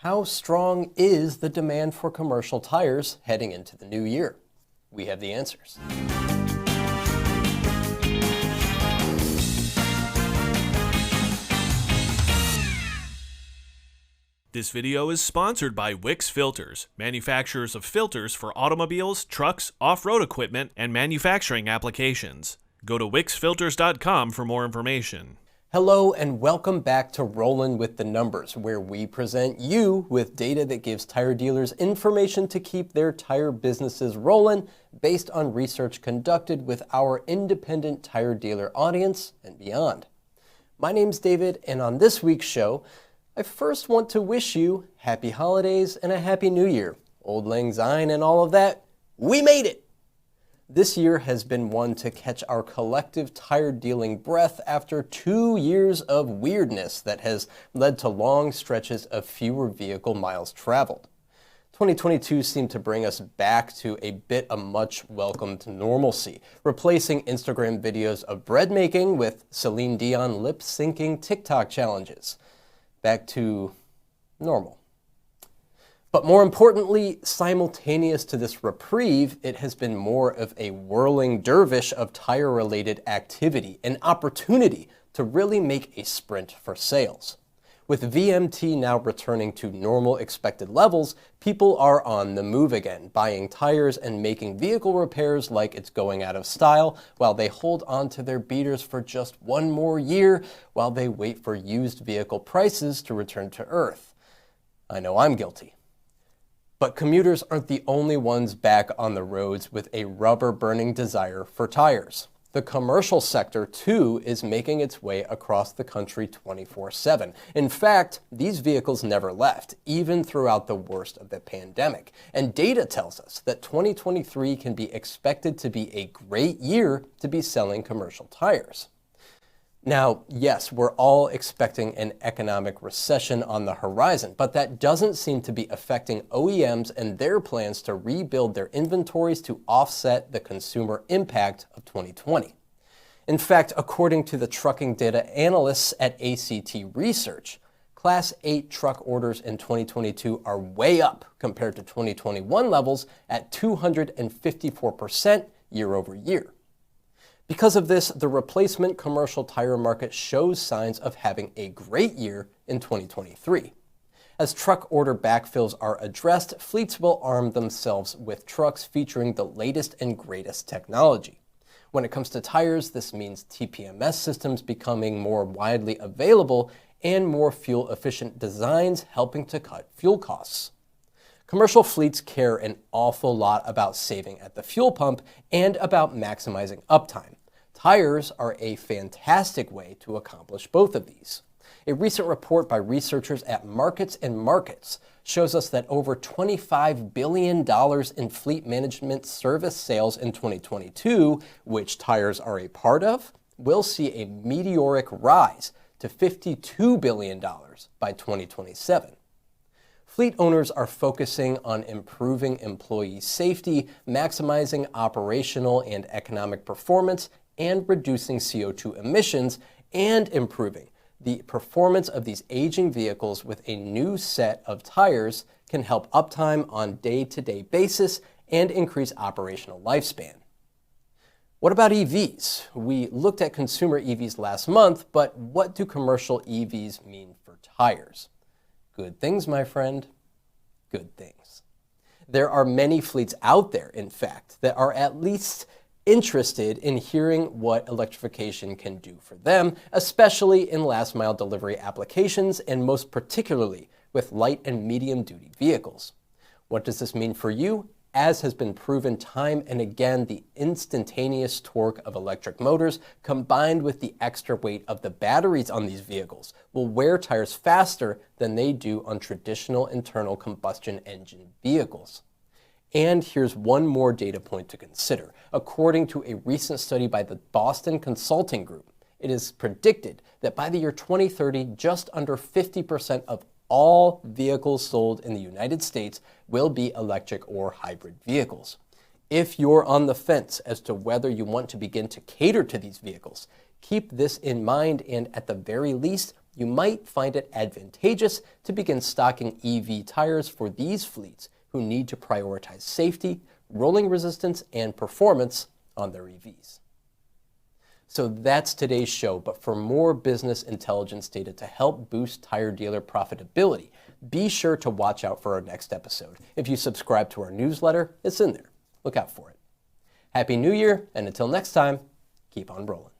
How strong is the demand for commercial tires heading into the new year? We have the answers. This video is sponsored by Wix Filters, manufacturers of filters for automobiles, trucks, off-road equipment, and manufacturing applications. Go to wixfilters.com for more information. Hello and welcome back to Rollin' with the Numbers, where we present you with data that gives tire dealers information to keep their tire businesses rolling based on research conducted with our independent tire dealer audience and beyond. My name's David, and on this week's show, I first want to wish you happy holidays and a happy new year. Auld Lang Syne and all of that, we made it! This year has been one to catch our collective tire dealing breath after 2 years of weirdness that has led to long stretches of fewer vehicle miles traveled. 2022 seemed to bring us back to a bit of much welcomed normalcy, replacing Instagram videos of bread making with Celine Dion lip-syncing TikTok challenges. Back to normal. But more importantly, simultaneous to this reprieve, it has been more of a whirling dervish of tire-related activity, an opportunity to really make a sprint for sales. With VMT now returning to normal expected levels, people are on the move again, buying tires and making vehicle repairs like it's going out of style, while they hold on to their beaters for just one more year while they wait for used vehicle prices to return to earth. I know I'm guilty. But commuters aren't the only ones back on the roads with a rubber-burning desire for tires. The commercial sector, too, is making its way across the country 24/7. In fact, these vehicles never left, even throughout the worst of the pandemic. And data tells us that 2023 can be expected to be a great year to be selling commercial tires. Now, yes, we're all expecting an economic recession on the horizon, but that doesn't seem to be affecting OEMs and their plans to rebuild their inventories to offset the consumer impact of 2020. In fact, according to the trucking data analysts at ACT Research, Class 8 truck orders in 2022 are way up compared to 2021 levels at 254% year over year. Because of this, the replacement commercial tire market shows signs of having a great year in 2023. As truck order backfills are addressed, fleets will arm themselves with trucks featuring the latest and greatest technology. When it comes to tires, this means TPMS systems becoming more widely available and more fuel-efficient designs helping to cut fuel costs. Commercial fleets care an awful lot about saving at the fuel pump and about maximizing uptime. Tires are a fantastic way to accomplish both of these. A recent report by researchers at Markets and Markets shows us that over $25 billion in fleet management service sales in 2022, which tires are a part of, will see a meteoric rise to $52 billion by 2027. Fleet owners are focusing on improving employee safety, maximizing operational and economic performance, and reducing CO2 emissions, and improving the performance of these aging vehicles with a new set of tires can help uptime on a day-to-day basis and increase operational lifespan. What about EVs? We looked at consumer EVs last month, but what do commercial EVs mean for tires? Good things, my friend. Good things. There are many fleets out there, in fact, that are at least interested in hearing what electrification can do for them, especially in last-mile delivery applications and most particularly with light and medium-duty vehicles. What does this mean for you? As has been proven time and again, the instantaneous torque of electric motors combined with the extra weight of the batteries on these vehicles will wear tires faster than they do on traditional internal combustion engine vehicles. And here's one more data point to consider. According to a recent study by the Boston Consulting Group, it is predicted that by the year 2030, just under 50% of all vehicles sold in the United States will be electric or hybrid vehicles. If you're on the fence as to whether you want to begin to cater to these vehicles, keep this in mind and at the very least, you might find it advantageous to begin stocking EV tires for these fleets who need to prioritize safety, rolling resistance, and performance on their EVs. So that's today's show, but for more business intelligence data to help boost tire dealer profitability, be sure to watch out for our next episode. If you subscribe to our newsletter, it's in there. Look out for it. Happy New Year, and until next time, keep on rolling.